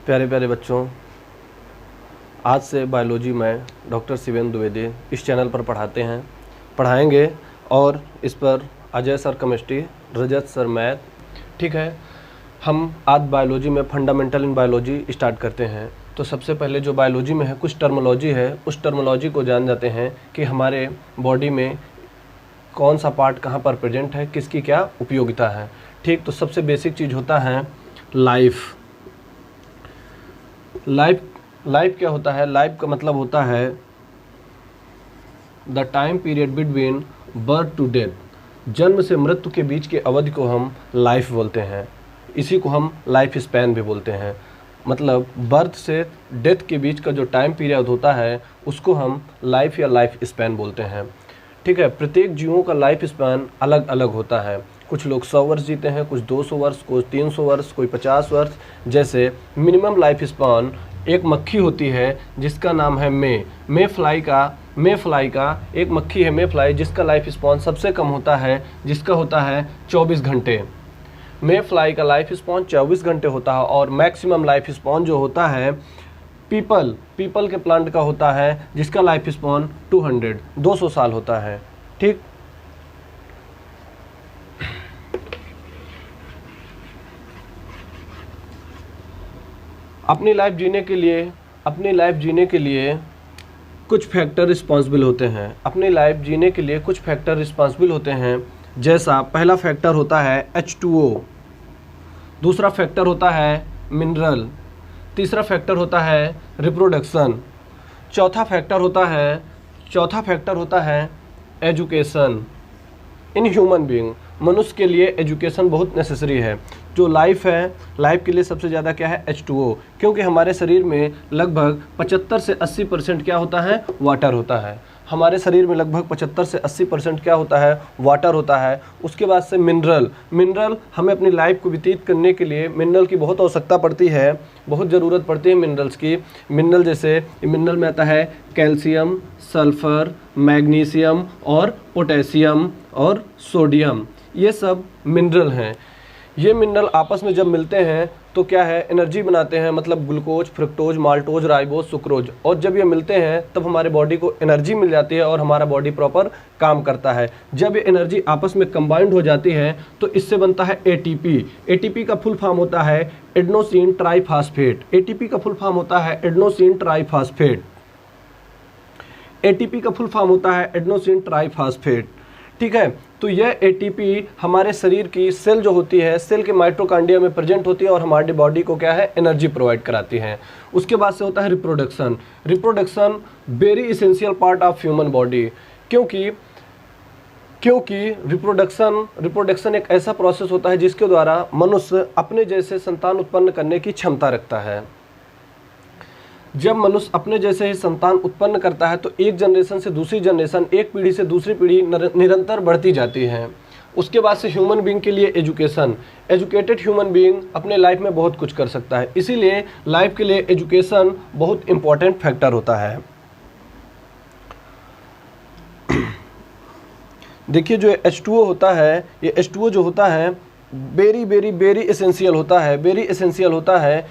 प्यारे प्यारे बच्चों, आज से बायोलॉजी में डॉक्टर शिवेंद्र द्विवेदी इस चैनल पर पढ़ाएंगे और इस पर अजय सर केमिस्ट्री, रजत सर मैथ। ठीक है, हम आज बायोलॉजी में फंडामेंटल इन बायोलॉजी स्टार्ट करते हैं। तो सबसे पहले जो बायोलॉजी में है कुछ टर्मोलॉजी है, उस टर्मोलॉजी को जान जाते हैं कि हमारे बॉडी में कौन सा पार्ट कहाँ पर प्रेजेंट है, किसकी क्या उपयोगिता है। ठीक, तो सबसे बेसिक चीज़ होता है लाइफ। लाइफ क्या होता है? लाइफ का मतलब होता है the time period between birth to death. जन्म से मृत्यु के बीच के अवधि को हम लाइफ बोलते हैं। इसी को हम लाइफ स्पैन भी बोलते हैं। मतलब बर्थ से डेथ के बीच का जो टाइम पीरियड होता है उसको हम लाइफ या लाइफ स्पैन बोलते हैं। ठीक है, प्रत्येक जीवों का लाइफ स्पैन अलग अलग होता है। कुछ लोग 100 वर्ष जीते हैं, कुछ 200 वर्ष, कुछ 300 वर्ष, कोई 50 वर्ष। जैसे मिनिमम लाइफ स्पैन एक मक्खी होती है जिसका नाम है मे फ्लाई का एक मक्खी है मे फ्लाई, जिसका लाइफ स्पैन सबसे कम होता है, जिसका होता है 24 घंटे। मे फ्लाई का लाइफ स्पैन 24 घंटे होता है। और मैक्सिमम लाइफ स्पैन जो होता है पीपल के प्लांट का होता है, जिसका लाइफ स्पैन 200 साल होता है। ठीक, अपनी लाइफ जीने के लिए कुछ फैक्टर रिस्पॉन्सिबल होते हैं। अपनी लाइफ जीने के लिए कुछ फैक्टर रिस्पॉन्सिबल होते हैं। जैसा पहला फैक्टर होता है H2O, दूसरा फैक्टर होता है मिनरल, तीसरा फैक्टर होता है रिप्रोडक्शन, चौथा फैक्टर होता है एजुकेशन। इन ह्यूमन बीइंग, मनुष्य के लिए एजुकेशन बहुत नेसेसरी है। जो लाइफ है, लाइफ के लिए सबसे ज़्यादा क्या है? H2O, क्योंकि हमारे शरीर में लगभग 75 से 80% क्या होता है? वाटर होता है। हमारे शरीर में लगभग 75 से 80% क्या होता है? वाटर होता है। उसके बाद से मिनरल हमें अपनी लाइफ को व्यतीत करने के लिए मिनरल की बहुत आवश्यकता पड़ती है, बहुत ज़रूरत पड़ती है मिनरल्स की। मिनरल में आता है कैल्शियम, सल्फर, मैग्नीशियम और पोटेशियम और सोडियम। ये सब मिनरल हैं। ये मिनरल आपस में जब मिलते हैं तो क्या है? एनर्जी बनाते हैं। मतलब glucose, fructose, maltose, ribose, sucrose. और जब ये मिलते हैं तब हमारे बॉडी को एनर्जी मिल जाती है और हमारा बॉडी प्रॉपर काम करता है। जब ये एनर्जी आपस में कंबाइंड हो जाती है तो इससे बनता है ATP। ATP का फुल फॉर्म होता है एडेनोसिन ट्राइफॉस्फेट। ATP का फुल फॉर्म होता है एडेनोसिन ट्राइफॉस्फेट। ATP का फुल फॉर्म होता है एडेनोसिन ट्राइफॉस्फेट। ठीक है, तो यह ATP हमारे शरीर की सेल जो होती है, सेल के माइटोकॉन्ड्रिया में प्रेजेंट होती है और हमारी बॉडी को क्या है? एनर्जी प्रोवाइड कराती है। उसके बाद से होता है reproduction very essential part of human body. क्योंकि रिप्रोडक्शन एक ऐसा प्रोसेस होता है जिसके द्वारा मनुष्य अपने जैसे संतान उत्पन्न करने की क्षमता रखता है। जब मनुष्य अपने जैसे ही संतान उत्पन्न करता है तो एक जनरेशन से दूसरी जनरेशन, एक पीढ़ी से दूसरी पीढ़ी निरंतर बढ़ती जाती है। उसके बाद से ह्यूमन बीइंग के लिए एजुकेटेड ह्यूमन बीइंग अपने लाइफ में बहुत कुछ कर सकता है। इसीलिए लाइफ के लिए एजुकेशन बहुत इंपॉर्टेंट फैक्टर होता है। देखिए, जो H2O होता है, ये H2O जो होता है वेरी एसेंशियल होता है।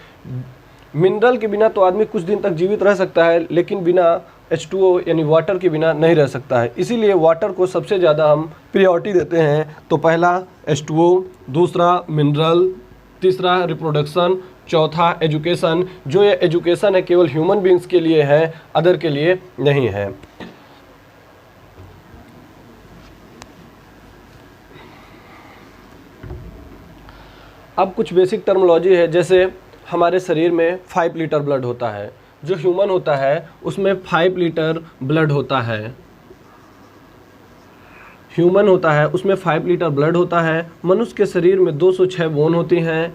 मिनरल के बिना तो आदमी कुछ दिन तक जीवित रह सकता है, लेकिन बिना H2O यानी वाटर के बिना नहीं रह सकता है। इसीलिए वाटर को सबसे ज़्यादा हम प्रायोरिटी देते हैं। तो पहला H2O, दूसरा मिनरल, तीसरा रिप्रोडक्शन, चौथा एजुकेशन। जो ये एजुकेशन है केवल ह्यूमन बीइंग्स के लिए है, अदर के लिए नहीं है। अब कुछ बेसिक टर्मिनोलॉजी है। जैसे हमारे शरीर में 5 लीटर ब्लड होता है। जो ह्यूमन होता है उसमें 5 लीटर ब्लड होता है। उसमें 5 लीटर ब्लड होता है। मनुष्य के शरीर में 206 बोन होती हैं।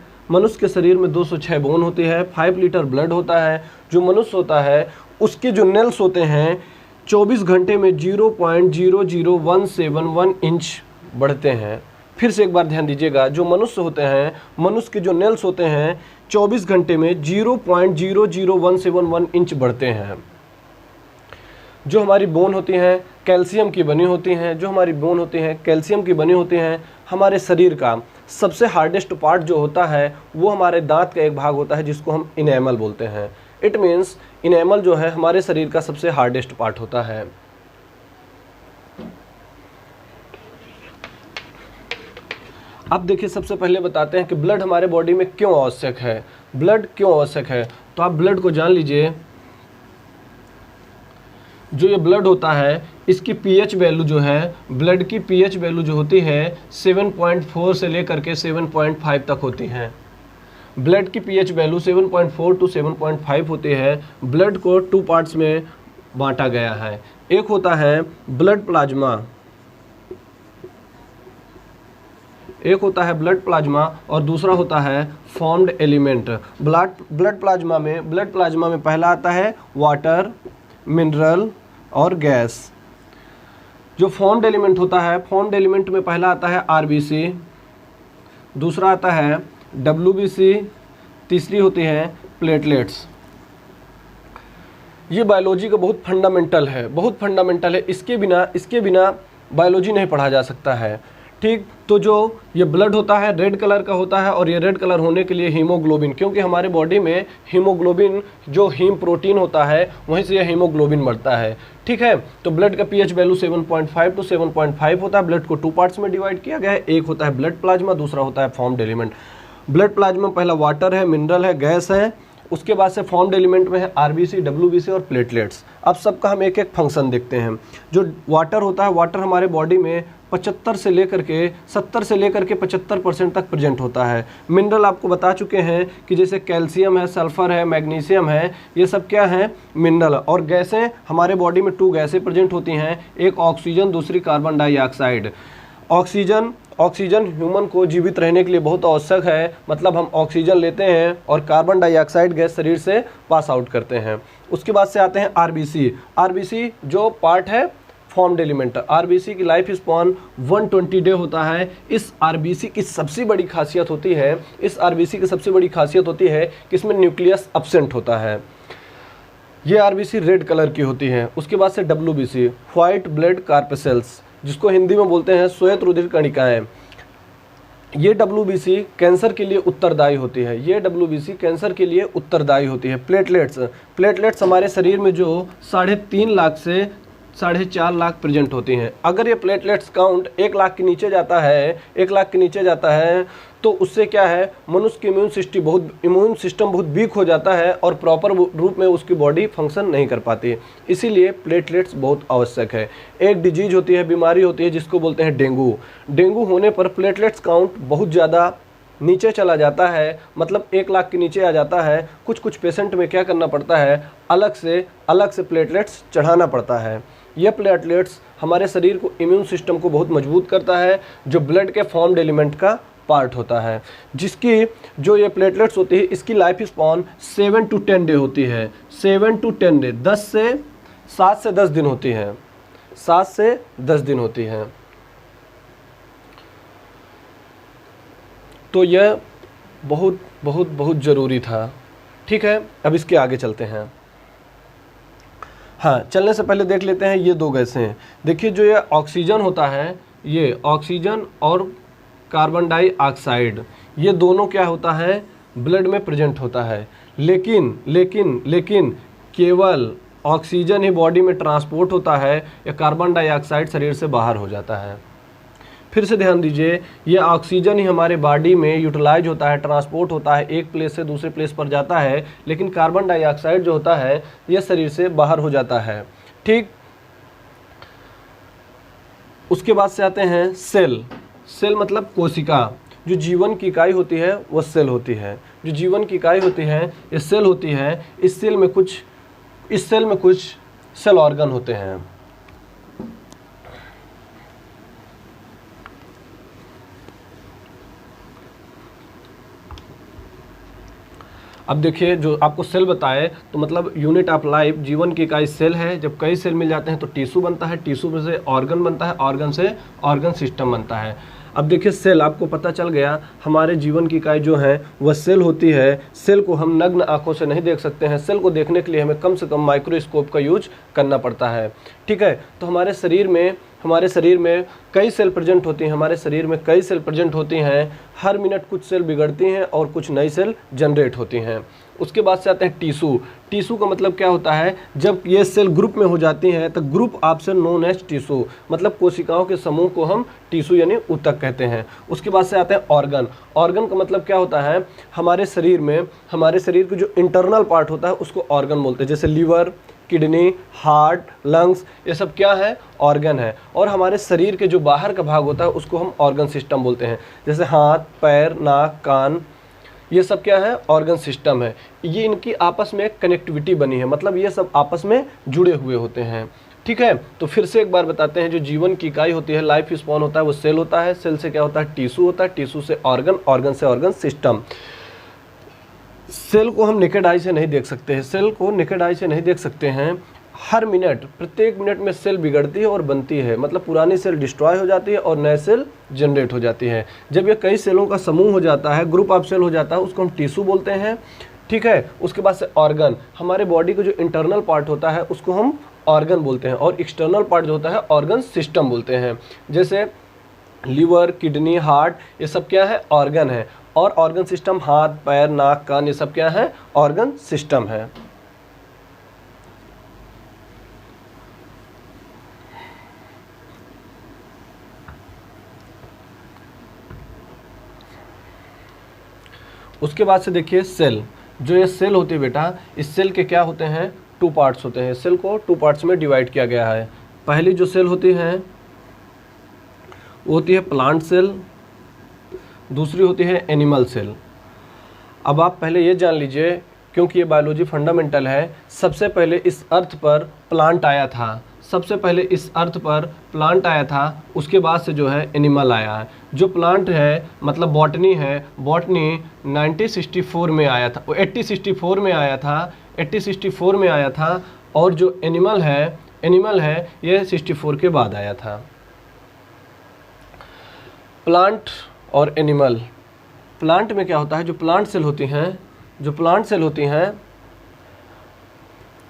5 लीटर ब्लड होता है। जो मनुष्य होता है उसके जो नेल्स होते हैं 24 घंटे में 0.00171 इंच बढ़ते हैं। फिर से एक बार ध्यान दीजिएगा, जो मनुष्य के जो नेल्स होते हैं 24 घंटे में 0.00171 इंच बढ़ते हैं। जो हमारी बोन होती हैं कैल्शियम की बनी होती हैं। हमारे शरीर का सबसे हार्डेस्ट पार्ट जो होता है वो हमारे दांत का एक भाग होता है जिसको हम इनेमल बोलते हैं। इट मीन्स इनेमल जो है हमारे शरीर का सबसे हार्डेस्ट पार्ट होता है। अब देखिए, सबसे पहले बताते हैं कि ब्लड हमारे बॉडी में क्यों आवश्यक है। ब्लड क्यों आवश्यक है, तो आप ब्लड को जान लीजिए। जो ये ब्लड होता है इसकी पीएच वैल्यू जो है, ब्लड की पीएच वैल्यू जो होती है 7.4 से लेकर के 7.5 तक होती है। ब्लड की पीएच वैल्यू 7.4 टू 7.5 होती है। ब्लड को 2 पार्ट्स में बांटा गया है। एक होता है ब्लड प्लाज्मा, एक होता है ब्लड प्लाज्मा और दूसरा होता है फॉर्म्ड एलिमेंट। ब्लड प्लाज्मा में पहला आता है वाटर, मिनरल और गैस। जो फॉर्म्ड एलिमेंट होता है, फॉर्म्ड एलिमेंट में पहला आता है आरबीसी, दूसरा आता है डब्ल्यूबीसी, तीसरी होती है प्लेटलेट्स। ये बायोलॉजी का बहुत फंडामेंटल है, बहुत फंडामेंटल है। इसके बिना बायोलॉजी नहीं पढ़ा जा सकता है। ठीक, तो जो ये ब्लड होता है रेड कलर का होता है और ये रेड कलर होने के लिए हीमोग्लोबिन, क्योंकि हमारे बॉडी में हीमोग्लोबिन जो हीम प्रोटीन होता है वहीं से यह हीमोग्लोबिन बढ़ता है। ठीक है, तो ब्लड का पीएच वैल्यू 7.5 टू 7.5 होता है। ब्लड को 2 पार्ट्स में डिवाइड किया गया है। एक होता है ब्लड प्लाज्मा, दूसरा होता है फॉर्म्ड एलिमेंट। ब्लड प्लाज्मा पहला वाटर है, मिनरल है, गैस है। उसके बाद से फॉर्म्ड एलिमेंट में है आरबीसी, डब्ल्यूबीसी और प्लेटलेट्स। अब सबका हम एक एक फंक्शन देखते हैं। जो वाटर होता है, वाटर हमारे बॉडी में 70 से लेकर के 75% तक प्रेजेंट होता है। मिनरल आपको बता चुके हैं कि जैसे कैल्शियम है, सल्फर है, मैग्नीशियम है, ये सब क्या है, मिनरल। और गैसें हमारे बॉडी में 2 गैसें प्रेजेंट होती हैं, एक ऑक्सीजन, दूसरी कार्बन डाइऑक्साइड। ऑक्सीजन ह्यूमन को जीवित रहने के लिए बहुत आवश्यक है, मतलब हम ऑक्सीजन लेते हैं और कार्बन डाइऑक्साइड गैस शरीर से पास आउट करते हैं। उसके बाद से आते हैं आरबीसी। आरबीसी जो पार्ट है फॉर्म्ड एलिमेंट। आरबीसी की लाइफ स्पॉन 120 डे होता है। इस आरबीसी की सबसे बड़ी खासियत होती है, कि इसमें न्यूक्लियस एब्सेंट होता है। ये आरबीसी रेड कलर की होती है। उसके बाद से डब्ल्यूबीसी, व्हाइट ब्लड कार्पेसेल्स, जिसको हिंदी में बोलते हैं श्वेत रुधिर कणिकाएं। ये डब्ल्यूबीसी कैंसर के लिए उत्तरदायी होती है। प्लेटलेट्स हमारे शरीर में जो 3.5 लाख से 4.5 लाख प्रेजेंट होती हैं। अगर ये प्लेटलेट्स काउंट 1 लाख के नीचे जाता है तो उससे क्या है, मनुष्य की इम्यून सिस्टम बहुत वीक हो जाता है और प्रॉपर रूप में उसकी बॉडी फंक्शन नहीं कर पाती। इसीलिए प्लेटलेट्स बहुत आवश्यक है। एक डिजीज होती है, बीमारी होती है जिसको बोलते हैं डेंगू। डेंगू होने पर प्लेटलेट्स काउंट बहुत ज़्यादा नीचे चला जाता है, मतलब 1 लाख के नीचे आ जाता है। कुछ पेशेंट में क्या करना पड़ता है, अलग से प्लेटलेट्स चढ़ाना पड़ता है। ये प्लेटलेट्स हमारे शरीर को, इम्यून सिस्टम को बहुत मजबूत करता है, जो ब्लड के फॉर्म्ड एलिमेंट का पार्ट होता है। जिसकी जो ये प्लेटलेट्स होती है इसकी लाइफ स्पॉन 7 टू 10 डे होती है। 7 टू 10 डे, 7 से 10 दिन होती है। 7 से 10 दिन होती है। तो यह बहुत बहुत बहुत ज़रूरी था। ठीक है, अब इसके आगे चलते हैं। हाँ, चलने से पहले देख लेते हैं ये 2 गैसें हैं। देखिए, जो ये ऑक्सीजन होता है, ये ऑक्सीजन और कार्बन डाइऑक्साइड, ये दोनों क्या होता है, ब्लड में प्रेजेंट होता है। लेकिन केवल ऑक्सीजन ही बॉडी में ट्रांसपोर्ट होता है या कार्बन डाइऑक्साइड शरीर से बाहर हो जाता है। फिर से ध्यान दीजिए, ये ऑक्सीजन ही हमारे बॉडी में यूटिलाइज होता है, ट्रांसपोर्ट होता है, एक प्लेस से दूसरे प्लेस पर जाता है, लेकिन कार्बन डाइऑक्साइड जो होता है ये शरीर से बाहर हो जाता है। ठीक, उसके बाद से आते हैं सेल मतलब कोशिका। जो जीवन की इकाई होती है वह सेल होती है। जो जीवन की इकाई होती है ये सेल होती है। इस सेल में कुछ सेल ऑर्गन होते हैं। अब देखिए, जो आपको सेल बताए तो मतलब यूनिट ऑफ लाइफ, जीवन की इकाई सेल है। जब कई सेल मिल जाते हैं तो टिश्यू बनता है, टिश्यू में से ऑर्गन बनता है, ऑर्गन से ऑर्गन सिस्टम बनता है। अब देखिए सेल, आपको पता चल गया हमारे जीवन की इकाई जो है वह सेल होती है। सेल को हम नग्न आंखों से नहीं देख सकते हैं, सेल को देखने के लिए हमें कम से कम माइक्रोस्कोप का यूज करना पड़ता है। ठीक है, तो हमारे शरीर में कई सेल प्रेजेंट होती हैं, हमारे शरीर में कई सेल प्रेजेंट होती हैं। हर मिनट कुछ सेल बिगड़ती हैं और कुछ नई सेल जनरेट होती हैं। उसके बाद से आते हैं टिश्यू। टिश्यू का मतलब क्या होता है, जब ये सेल ग्रुप में हो जाती हैं तो group of cell known as tissue, मतलब कोशिकाओं के समूह को हम टिश्यू यानी ऊतक कहते हैं। उसके बाद से आते हैं ऑर्गन। ऑर्गन का मतलब क्या होता है, हमारे शरीर का जो इंटरनल पार्ट होता है उसको ऑर्गन बोलते हैं। जैसे लीवर, किडनी, हार्ट, लंग्स, ये सब क्या है, ऑर्गन है। और हमारे शरीर के जो बाहर का भाग होता है उसको हम ऑर्गन सिस्टम बोलते हैं। जैसे हाथ, पैर, नाक, कान, ये सब क्या है, ऑर्गन सिस्टम है। ये इनकी आपस में कनेक्टिविटी बनी है, मतलब ये सब आपस में जुड़े हुए होते हैं। ठीक है, तो फिर से एक बार बताते हैं, जो जीवन की इकाई होती है, लाइफ स्पॉन होता है, वो सेल होता है। सेल से क्या होता है, टिश्यू होता है। टिश्यू से ऑर्गन, ऑर्गन से ऑर्गन सिस्टम। सेल को हम नेकेड आई से नहीं देख सकते हैं, सेल को नेकेड आई से नहीं देख सकते हैं। हर मिनट, प्रत्येक मिनट में सेल बिगड़ती है और बनती है, मतलब पुरानी सेल डिस्ट्रॉय हो जाती है और नए सेल जनरेट हो जाती है। जब ये कई सेलों का समूह हो जाता है, ग्रुप ऑफ सेल हो जाता है, उसको हम टिश्यू बोलते हैं। ठीक है, उसके बाद से ऑर्गन, हमारे बॉडी का जो इंटरनल पार्ट होता है उसको हम ऑर्गन बोलते हैं, और एक्सटर्नल पार्ट जो होता है ऑर्गन सिस्टम बोलते हैं। जैसे लीवर, किडनी, हार्ट, ये सब क्या है, ऑर्गन है। और ऑर्गन सिस्टम, हाथ, पैर, नाक, कान, ये सब क्या है, ऑर्गन सिस्टम है। उसके बाद से देखिए सेल। जो ये सेल होती है बेटा, इस सेल के क्या होते हैं, 2 पार्ट्स होते हैं। सेल को 2 पार्ट्स में डिवाइड किया गया है। पहली जो सेल होती है वो होती है प्लांट सेल, दूसरी होती है एनिमल सेल। अब आप पहले ये जान लीजिए, क्योंकि ये बायोलॉजी फंडामेंटल है, सबसे पहले इस अर्थ पर प्लांट आया था, सबसे पहले इस अर्थ पर प्लांट आया था, उसके बाद से जो है एनिमल आया है। जो प्लांट है मतलब बॉटनी है, बॉटनी 1964 में आया था, 1864 में आया था, 1864 में आया था। और जो एनिमल है ये 64 के बाद आया था। प्लांट और एनिमल। प्लांट में क्या होता है, जो प्लांट सेल होती हैं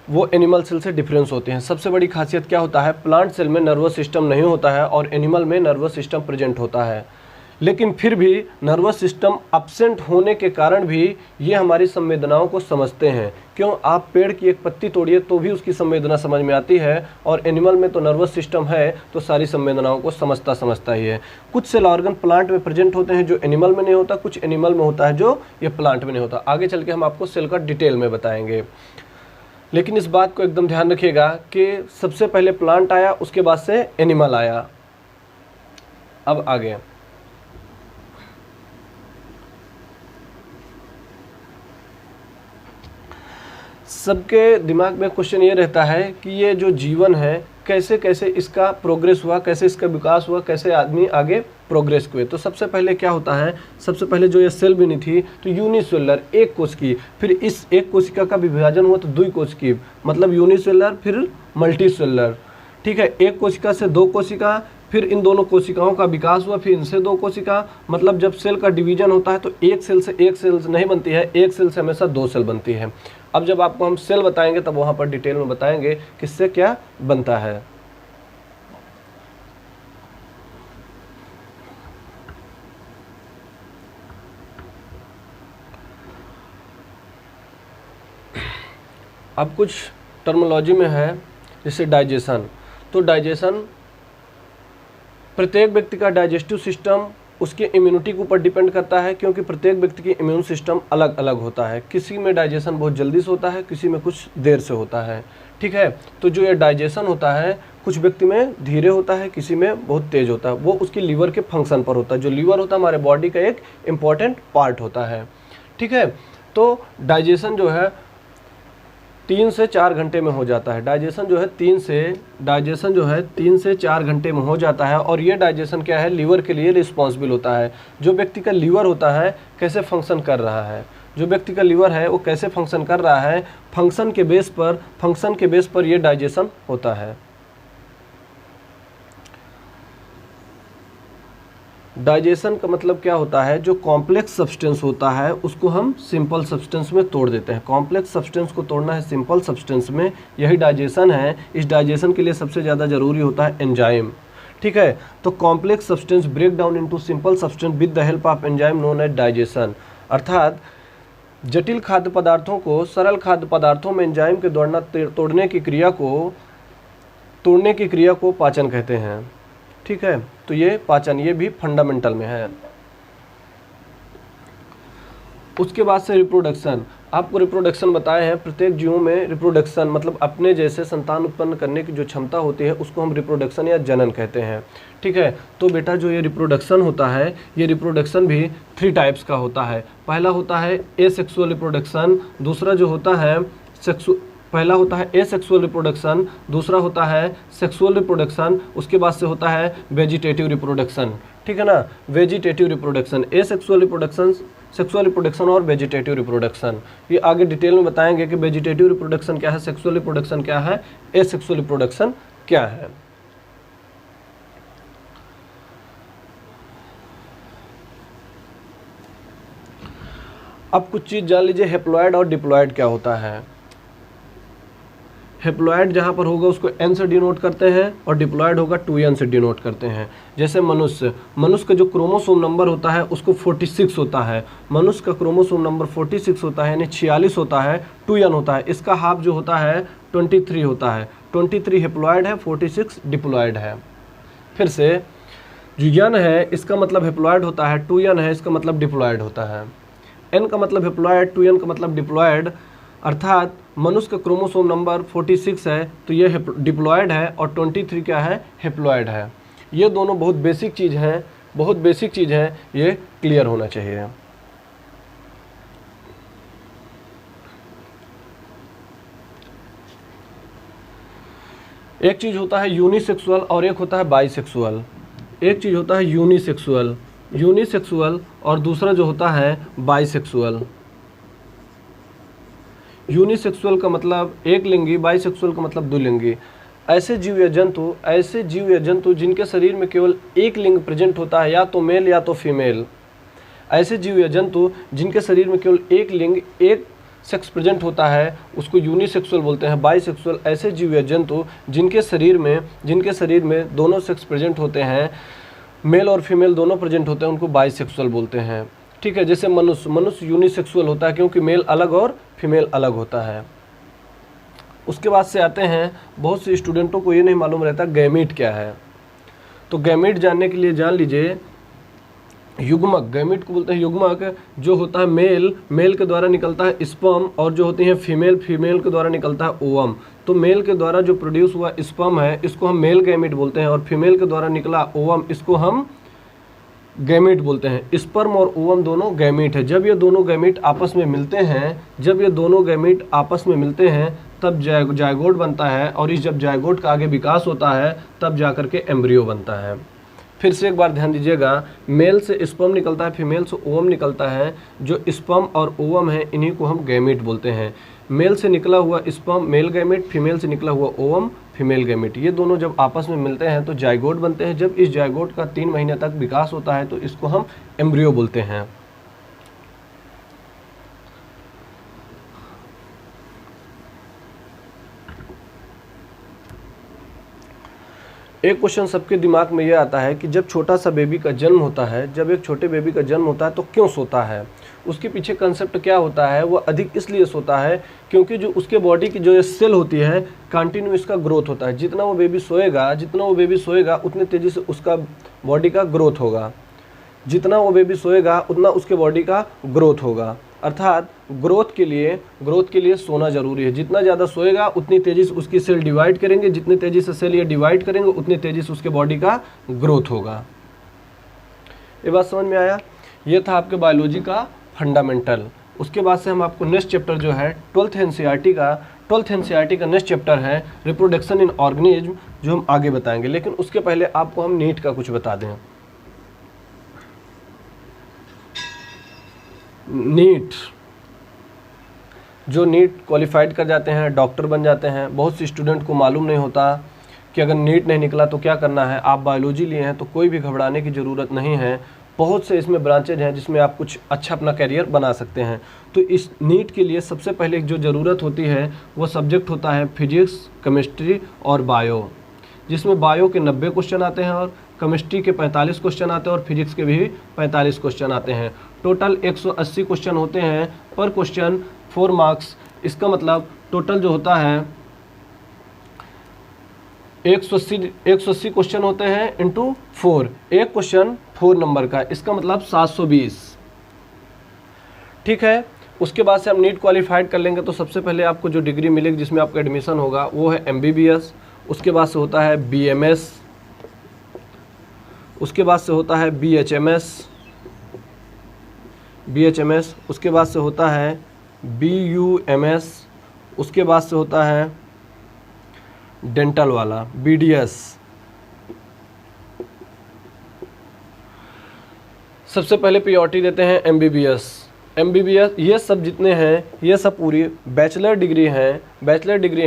वो एनिमल सेल से डिफरेंस होते हैं। सबसे बड़ी खासियत क्या होता है, प्लांट सेल में नर्वस सिस्टम नहीं होता है और एनिमल में नर्वस सिस्टम प्रेजेंट होता है। लेकिन फिर भी नर्वस सिस्टम एब्सेंट होने के कारण भी ये हमारी संवेदनाओं को समझते हैं। क्यों, आप पेड़ की एक पत्ती तोड़िए तो भी उसकी संवेदना समझ में आती है, और एनिमल में तो नर्वस सिस्टम है तो सारी संवेदनाओं को समझता ही है। कुछ सेल ऑर्गन प्लांट में प्रेजेंट होते हैं जो एनिमल में नहीं होता, कुछ एनिमल में होता है जो ये प्लांट में नहीं होता। आगे चल के हम आपको सेल का डिटेल में बताएंगे, लेकिन इस बात को एकदम ध्यान रखिएगा कि सबसे पहले प्लांट आया, उसके बाद से एनिमल आया। अब आगे सबके दिमाग में क्वेश्चन ये रहता है कि ये जो जीवन है कैसे कैसे इसका प्रोग्रेस हुआ, कैसे इसका विकास हुआ, कैसे आदमी आगे प्रोग्रेस हुए। तो सबसे पहले क्या होता है, सबसे पहले जो ये सेल बनी थी तो यूनिसेलुलर, एक कोश की, फिर इस एक कोशिका का विभाजन हुआ तो 2 कोश की, मतलब यूनिसेलुलर फिर मल्टीसेलुलर। ठीक है, एक कोशिका से 2 कोशिका, फिर इन दोनों कोशिकाओं का विकास हुआ, फिर इनसे 2 कोशिका। मतलब जब सेल का डिवीजन होता है तो एक सेल से एक सेल नहीं बनती है, एक सेल से हमेशा 2 सेल बनती है। अब जब आपको हम सेल बताएंगे तब वहां पर डिटेल में बताएंगे किससे क्या बनता है। अब कुछ टर्मिनोलॉजी में है, जैसे डाइजेशन। तो डाइजेशन, प्रत्येक व्यक्ति का डाइजेस्टिव सिस्टम उसके इम्यूनिटी के ऊपर डिपेंड करता है, क्योंकि प्रत्येक व्यक्ति की इम्यून सिस्टम अलग अलग होता है। किसी में डाइजेशन बहुत जल्दी से होता है, किसी में कुछ देर से होता है। ठीक है, तो जो ये डाइजेशन होता है कुछ व्यक्ति में धीरे होता है, किसी में बहुत तेज होता है। वो उसकी लीवर के फंक्शन पर होता है। जो लीवर होता है हमारे बॉडी का एक इम्पॉर्टेंट पार्ट होता है। ठीक है, तो डाइजेशन जो है 3 से 4 घंटे में हो जाता है। डाइजेशन जो है 3 से 4 घंटे में हो जाता है। और ये डाइजेशन क्या है, लीवर के लिए रिस्पॉन्सिबल होता है। जो व्यक्ति का लीवर होता है कैसे फंक्शन कर रहा है, जो व्यक्ति का लीवर है वो कैसे फंक्शन कर रहा है, फंक्शन के बेस पर ये डाइजेशन होता है। डाइजेशन का मतलब क्या होता है, जो कॉम्प्लेक्स सब्सटेंस होता है उसको हम सिंपल सब्सटेंस में तोड़ देते हैं। कॉम्प्लेक्स सब्सटेंस को तोड़ना है सिंपल सब्सटेंस में, यही डाइजेशन है। इस डाइजेशन के लिए सबसे ज़्यादा ज़रूरी होता है एंजाइम। ठीक है, तो complex substance break down into simple substance with the help of enzyme known as digestion. अर्थात जटिल खाद्य पदार्थों को सरल खाद्य पदार्थों में एंजाइम के द्वारा तोड़ने की क्रिया को पाचन कहते हैं। ठीक है, तो ये पाचन, ये भी फंडामेंटल में है। उसके बाद से रिप्रोडक्शन। आपको रिप्रोडक्शन बताए हैं, प्रत्येक जीवों में रिप्रोडक्शन मतलब अपने जैसे संतान उत्पन्न करने की जो क्षमता होती है उसको हम रिप्रोडक्शन या जनन कहते हैं। ठीक है, तो बेटा जो ये रिप्रोडक्शन होता है, ये रिप्रोडक्शन भी 3 टाइप्स का होता है। पहला होता है एसेक्सुअल रिप्रोडक्शन, दूसरा जो होता है पहला होता है एसेक्सुअल रिप्रोडक्शन, दूसरा होता है सेक्सुअल रिप्रोडक्शन, उसके बाद से होता है वेजिटेटिव रिप्रोडक्शन। ठीक है ना, vegetative reproduction, asexual reproduction, sexual reproduction और वेजिटेटिव रिप्रोडक्शन। ये आगे डिटेल में बताएंगे कि वेजिटेटिव रिप्रोडक्शन क्या है, सेक्सुअल रिप्रोडक्शन क्या है, एसेक्सुअल रिप्रोडक्शन क्या है। अब कुछ चीज जान लीजिए, हेप्लॉइड और डिप्लॉइड क्या होता है। हेप्लॉइड जहाँ पर होगा उसको N से डिनोट करते हैं और डिप्लॉइड होगा 2N से डिनोट करते हैं। जैसे मनुष्य का जो क्रोमोसोम नंबर होता है उसको 46 होता है। मनुष्य का क्रोमोसोम नंबर 46 होता है, यानी 46 होता है, 2N होता है। इसका हाफ जो होता है 23 होता है। 23 हेप्लॉइड है, 46 डिप्लॉइड है। फिर से जो N है इसका मतलब हेप्लॉइड होता है, 2N है इसका मतलब डिप्लॉइड होता है। N का मतलब हेप्लॉइड, 2N का मतलब डिप्लॉइड। अर्थात मनुष्य का क्रोमोसोम नंबर 46 है तो ये डिप्लॉइड है और 23 क्या है, हेप्लॉइड है। ये दोनों बहुत बेसिक चीज़ हैं, ये क्लियर होना चाहिए। एक चीज़ होता है यूनिसेक्सुअल और एक होता है बाइसेक्सुअल। एक चीज़ होता है यूनिसेक्सुअल और दूसरा जो होता है बाइसेक्सुअल। यूनिसेक्सुअल का मतलब एक लिंगी, बाइसेक्सुअल का मतलब द्विलिंगी। ऐसे जीव या जंतु जिनके शरीर में केवल एक लिंग प्रेजेंट होता है, या तो मेल या तो फीमेल। ऐसे जीव या जंतु जिनके शरीर में केवल एक लिंग, एक सेक्स प्रेजेंट होता है उसको यूनिसेक्सुअल बोलते हैं। बाइसेक्सुअल ऐसे जीव या जंतु जिनके शरीर में दोनों सेक्स प्रेजेंट होते हैं, मेल और फीमेल दोनों प्रेजेंट होते हैं, उनको बाइसेक्सुअल बोलते हैं। ठीक है, जैसे मनुष्य यूनिसेक्सुअल होता है क्योंकि मेल अलग और फीमेल अलग होता है। उसके बाद से आते हैं, बहुत से स्टूडेंटों को ये नहीं मालूम रहता गैमीट क्या है। तो गैमीट जानने के लिए जान लीजिए, युग्मक, गैमीट को बोलते हैं युग्मक। जो होता है मेल के द्वारा निकलता है स्पर्म, और जो होती है फीमेल के द्वारा निकलता है ओवम। तो मेल के द्वारा जो प्रोड्यूस हुआ स्पर्म है इसको हम मेल गैमीट बोलते हैं, और फीमेल के द्वारा निकला ओवम इसको हम गैमीट बोलते हैं। स्पर्म और ओवम दोनों गैमीट है। जब ये दोनों गैमीट आपस में मिलते हैं तब जायगोट बनता है, और इस जब जायगोट का आगे विकास होता है तब जाकर के एम्ब्रियो बनता है। फिर से एक बार ध्यान दीजिएगा, मेल से स्पर्म निकलता है, फीमेल से ओवम निकलता है। जो स्पर्म और ओवम है इन्हीं को हम गैमीट बोलते हैं। मेल से निकला हुआ स्पर्म मेल गैमीट, फीमेल से निकला हुआ ओवम फीमेल गैमीट। ये दोनों जब आपस में मिलते हैं तो जायगोट बनते हैं। जब इस जायगोट का 3 महीने तक विकास होता है तो इसको हम एम्ब्रियो बोलते हैं। एक क्वेश्चन सबके दिमाग में ये आता है कि जब छोटा सा बेबी का जन्म होता है, जब एक छोटे बेबी का जन्म होता है तो क्यों सोता है। उसके पीछे कंसेप्ट क्या होता है। वो अधिक इसलिए सोता है क्योंकि जो उसके बॉडी की जो सेल होती है कंटिन्यू इसका ग्रोथ होता है। जितना वो बेबी सोएगा उतनी तेज़ी से उसका बॉडी का ग्रोथ होगा। जितना वो बेबी सोएगा उतना उसके बॉडी का ग्रोथ होगा। अर्थात ग्रोथ के लिए सोना जरूरी है। जितना ज़्यादा सोएगा उतनी तेज़ी से उसकी सेल डिवाइड करेंगे, जितनी तेज़ी से सेल ये डिवाइड करेंगे उतनी तेज़ी से उसके बॉडी का ग्रोथ होगा। ये बात समझ में आया। ये था आपके बायोलॉजी का फंडामेंटल। उसके बाद से हम आपको नेक्स्ट चैप्टर जो है 12th एनसीईआरटी का नेक्स्ट चैप्टर है रिप्रोडक्शन इन ऑर्गेनिज्म, जो हम आगे बताएंगे। लेकिन उसके पहले आपको हम नीट का कुछ बता दें। नीट क्वालिफाइड कर जाते हैं, डॉक्टर बन जाते हैं। बहुत सी स्टूडेंट को मालूम नहीं होता कि अगर नीट नहीं निकला तो क्या करना है। आप बायोलॉजी लिए हैं तो कोई भी घबराने की ज़रूरत नहीं है, बहुत से इसमें ब्रांचेज हैं जिसमें आप कुछ अच्छा अपना करियर बना सकते हैं। तो इस नीट के लिए सबसे पहले जो ज़रूरत होती है वो सब्जेक्ट होता है फिजिक्स, केमिस्ट्री और बायो, जिसमें बायो के 90 क्वेश्चन आते हैं और केमिस्ट्री के 45 क्वेश्चन आते हैं और फिजिक्स के भी 45 क्वेश्चन आते हैं। टोटल 180 क्वेश्चन होते हैं, पर क्वेश्चन 4 मार्क्स। इसका मतलब टोटल जो होता है 180 क्वेश्चन होते हैं इंटू 4, एक क्वेश्चन 4 नंबर का, इसका मतलब 720। ठीक है, उसके बाद से हम नीट क्वालिफाइड कर लेंगे तो सबसे पहले आपको जो डिग्री मिलेगी जिसमें आपका एडमिशन होगा वो है MBBS। उसके बाद से होता है BMS, उसके बाद से होता है BHMS, उसके बाद से होता है BUMS, उसके बाद से होता है डेंटल वाला BDS। सबसे पहले प्रायोरिटी देते हैं MBBS। ये सब जितने हैं ये सब पूरी बैचलर डिग्री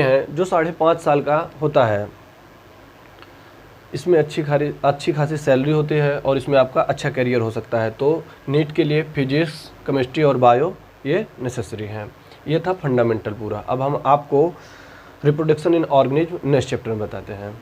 हैं जो 5.5 साल का होता है। इसमें अच्छी खासी सैलरी होती है और इसमें आपका अच्छा करियर हो सकता है। तो नीट के लिए फिजिक्स, केमिस्ट्री और बायो ये नेसेसरी हैं। ये था फंडामेंटल पूरा। अब हम आपको reproduction in organism next chapter में बताते हैं।